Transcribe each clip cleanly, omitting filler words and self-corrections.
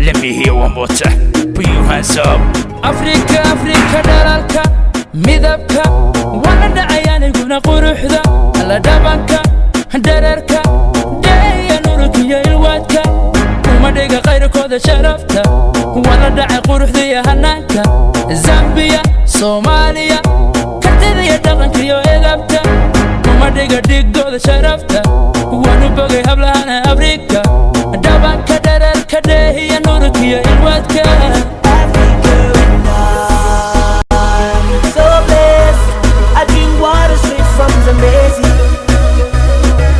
Let me hear one more time. Put your hands up. Africa, Africa, dalalka, midabka, wana dhacayaaniguna quruxda, alla dhabanka, dhererka, dheeya nurkiya ilwaadka, uma dhiga qayrkooda sharafta, wana dhacay quruxda iyo hanaanka, Zambia, Soomaaliya, kartida iyo dhaqanka iyo edabta, uma dhiga dhigooda sharafta, waanu bogay hablahana Afrika, dhabanka, dhererka, dheeya nurkiya ilwaadka. Zambezi.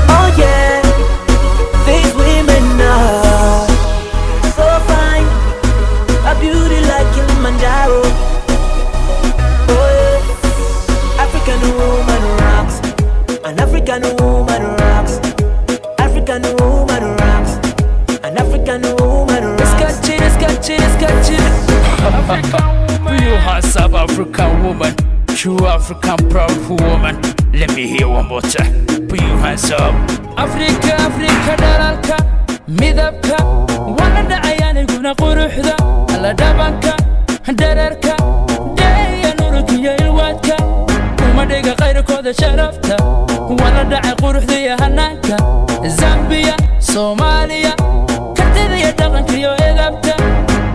Oh yeah, these women are so fine, a beauty like Kilimanjaro. Oh yeah, African woman rocks, an African woman rocks, African woman rocks, an African woman rocks. African woman, you are South African woman, true African proud woman. Let me hear one more time. Put your hands up. Africa, Africa, dalalka, midabka, wana dhacayaaniguna quruxda, alla dhabanka, dhererka, dheeya nurkiya ilwaadka, uma dhiga qayrkooda sharafta, wana dhacay quruxda iyo hanaanka, Zambia, Soomaaliya, kartida iyo dhaqanka iyo edabta,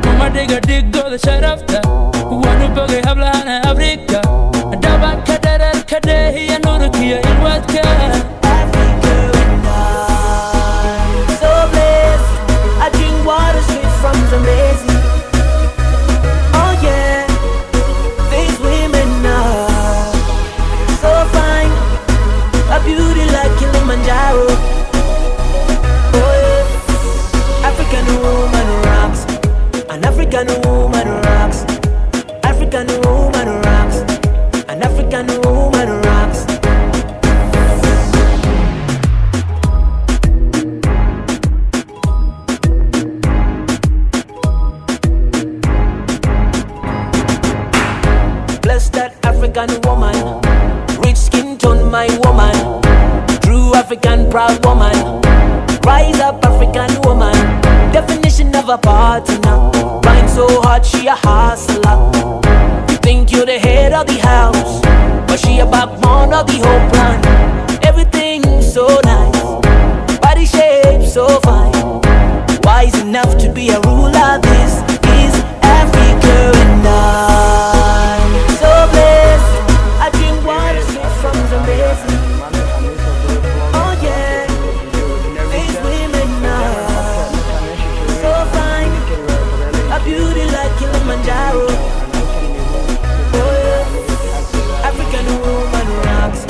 uma dhiga dhigooda sharafta, waanu bogay hablahana Afrika, dhabanka, dhererka, dheeya nurkiya ilwaadka. Africa and I'm so blessed. I drink water straight from Zambezi. Oh yeah, these women are so fine, a beauty like Kilimanjaro. Oh yeah, African woman rocks, an African woman rocks, African woman rocks, an African woman rocks. Bless that African woman, rich skin tone my woman, true African proud woman. Rise up African woman, definition of a partner. Grind so hard she a hustler. You think you're the head of the house, but she a backbone of the whole plan. Everything so nice, body shape so fine, wise enough to be a ruler. This is Africa and I'm so blessed. I drink water straight from Zambezi. Oh yeah, these women are so fine, a beauty like Kilimanjaro. Oh yeah, African woman rocks,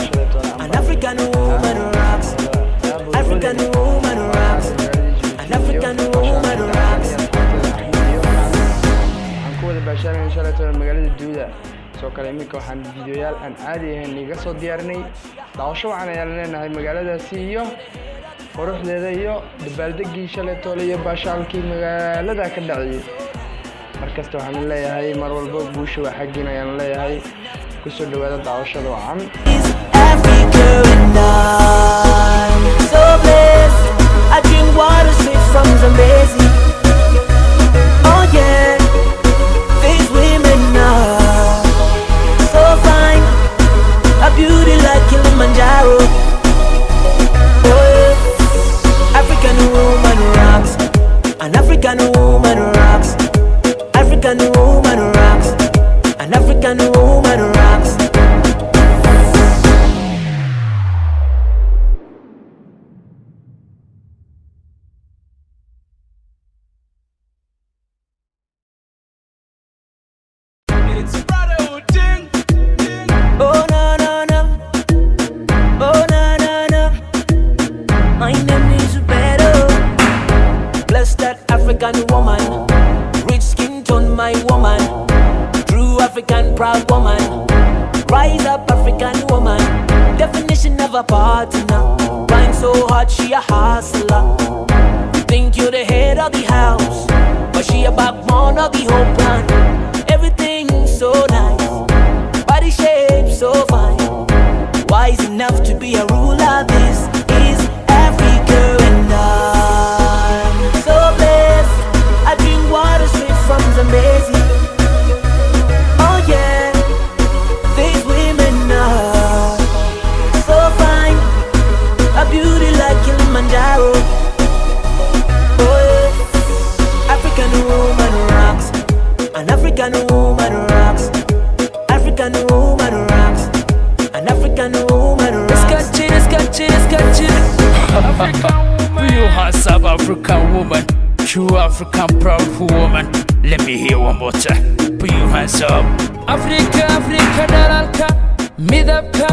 an African woman rocks, African woman rocks, an African woman rocks. Basharan shalato magaalada Duuda soo kale iminka waxaan fiidiyoyaal aan caadi ahayn iga soo diyaarinay daawasho waxaan yeelanahay magaaladaasi iyo quruxdeeda iyo dabaaldegii shalato iyo baashaalkii magaalada ka dhacay markasta waxaan leeyahay mar walba guusha waxa xaqiina ayaan leeyahay ku soo dhawaada daawashada wacan Africa and I'm so blessed. I drink water straight from Zambezi. Oh yeah, these women are so fine, a beauty like Kilimanjaro. Oh yeah, African woman rocks, an African woman rocks, African woman rocks, an African woman rocks. Oh no no no, oh no no no. My name is Beto. Bless that African woman, rich skin tone my woman, true African proud woman. Rise up African woman, definition of a partner. Grind so hard she a hustler. You think you're the head of the house, but she a backbone of the whole plan. Everything so nice, body shape so fine, wise enough to be a ruler. This is Africa and I'm so blessed. I drink True African proud woman. Let me hear one more time. Put your hands up. Africa, Africa, dalalka, midabka,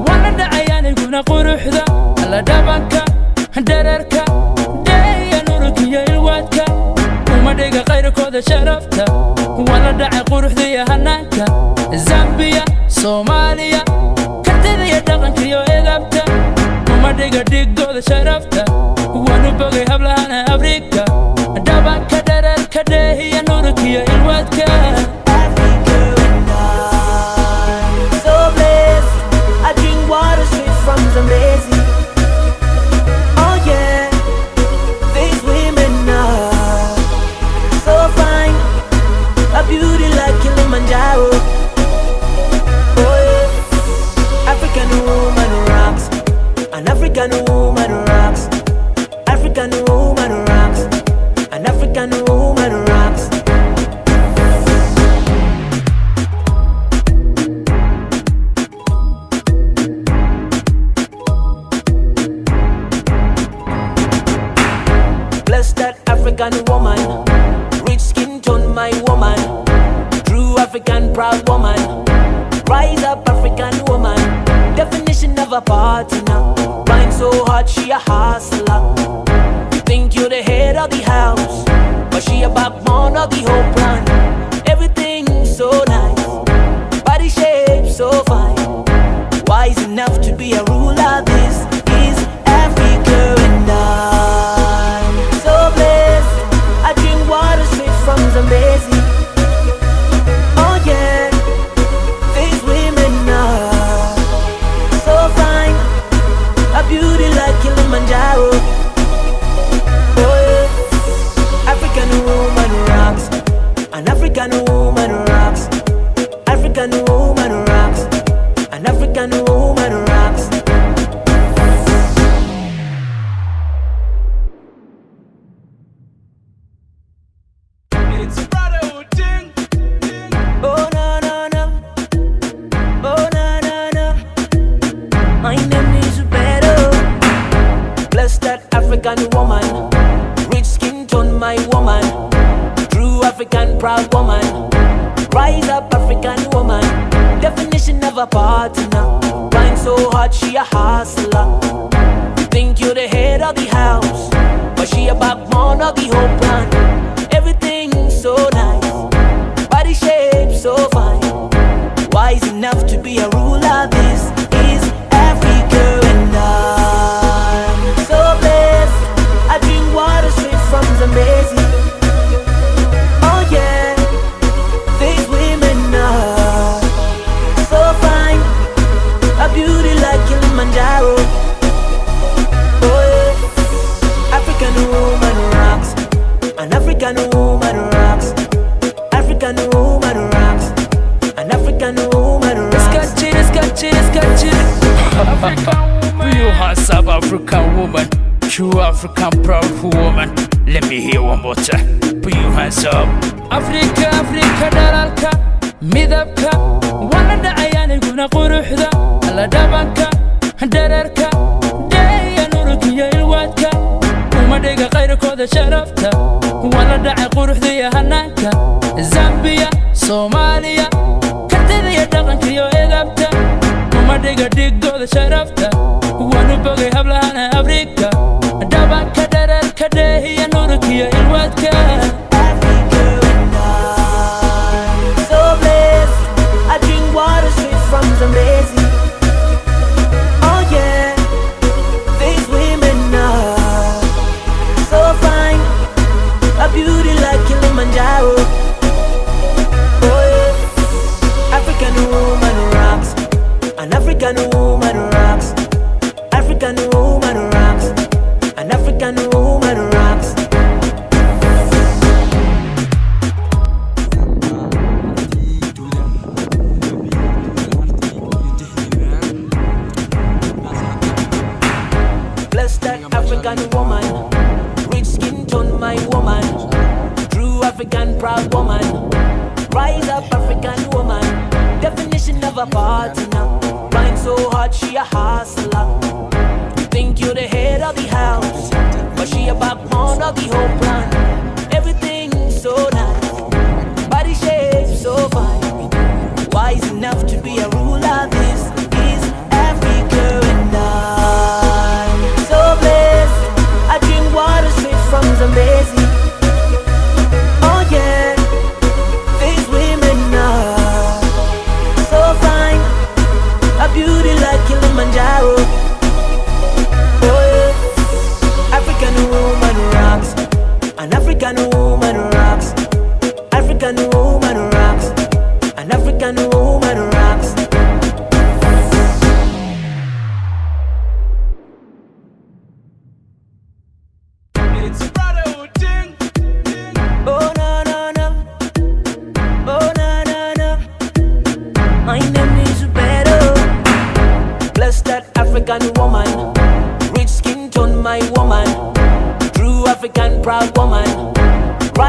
walada ayaaniguna quruxda, alla dhabanka, dhererka, dheeya nurukiya ilwaadka, uma dhiga qayrkooda sharafta, wala dhacay quruxda iyo hanaanka, Zambia, Soomaaliya, kartida iyo dhaqanka iyo edabta, uma dhiga dhigooda sharafta, waanu bogay hablahana Afrika, dhabanka, dhererka, dheeya nurukiya ilwaadka. From Zambezi, oh yeah, these women are so fine, a beauty like Kilimanjaro. Oh yeah, African woman rocks, an African woman rocks, African woman rocks, an African woman rocks. African woman, rich skin tone my woman, true African proud woman, rise up African woman, definition of a partner, rhyme so hard she a hustler. You think you're the head of the house, but she a backbone of the whole plan. Everything so nice, body shape so fine, wise enough to be a ruler. This is Africa and I'm so blessed. I drink water straight from Zambezi. Oh yeah, these women are so fine, a beauty like Kilimanjaro. Oh yeah, African woman rocks, an African woman rocks, African woman rocks, an African woman rocks. African woman, rich skin tone my woman, true African proud woman, rise up African woman, definition of a partner, rhyme so hard she a hustler. You think you're the head of the house, but she a backbone of the whole plan. Everything so nice, body shape so fine, wise enough to be a ruler. This is Africa and I'm so blessed. I drink water straight from Zambezi. Oh yeah, these women are so fine, a beauty like Kilimanjaro. Oh yeah, African woman rocks, an African woman rocks, African woman rocks, an African woman rocks. Let's catch it. You are South African woman, true African proud woman. Let me hear one more time. Put your hands up. Africa, Africa, dalalka, midabka, walada ayaaniguna quruxda, alla dhabanka, dhererka, dheeya nurukiya ilwaadka, uma dhiga qayrkooda sharafta, wala dhacay quruxda iyo hanaanka, Zambia, Soomaaliya, kartida iyo dhaqanka iyo edabta, uma dhiga dhigooda sharafta, waanu bogay hablahana Afrika, dhabanka, dhererka, dheeya nurukiya ilwaadka. From Zambezi. Oh yeah, these women are so fine, a beauty like Kilimanjaro. Oh yeah, African woman rocks, an African woman rocks, African woman rocks, an African woman rocks. African woman, rich skin tone my woman, true African proud woman, rise up African woman, definition of a partner, rhyme so hard she a hustler. You think you're the head of the house, but she a backbone of the whole plan.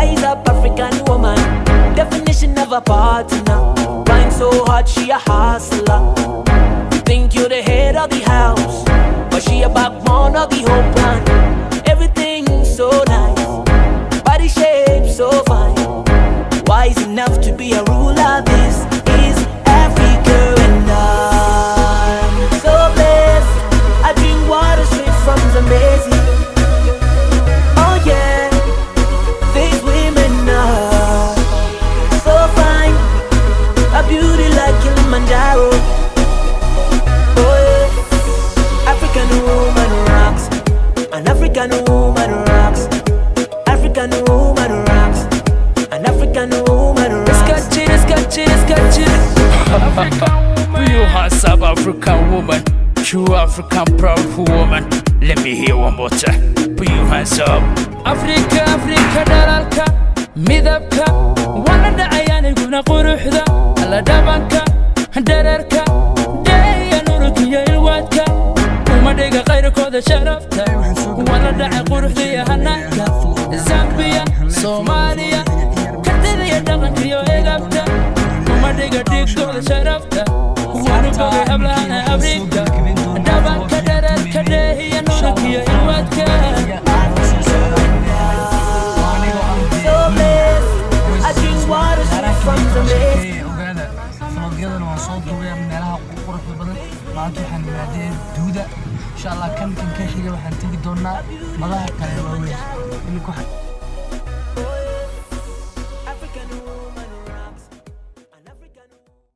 Rise up, African woman. Definition of a partner. Grind so hard, she a hustler. You think you're the head of the house, but she a backbone of the whole plan. Everything so nice, body shape so fine. Wise enough to be a ruler. This is Africa, and I'm so blessed. I drink water straight from Zambezi. Oh yeah, these women are so fine, a beauty like Kilimanjaro. Oh yeah, African woman rocks, an African woman rocks, African woman rocks, an African woman rocks. Scotch you are South African woman, true African proud woman. Let me hear one more time. Put your hands up. Africa, Africa, dalalka, midabka, walada ayani guna quruxda, alla dabanka, dararka, daya nurukiya ilwadka, umadhiga qayrkooda sharafta, walada quruxda iyo hananka, Zambia, Somalia, kadida dhaqankiyo edabta, umadhiga dhigtooda sharafta, wanuboga hablahana Afrika, dabanka dararka, daya nurukiya ilwadka. maanta waxaan imaadeen duuda insha Allah kan ka xiga waxaan tagi doonaa madaha kale waaweyn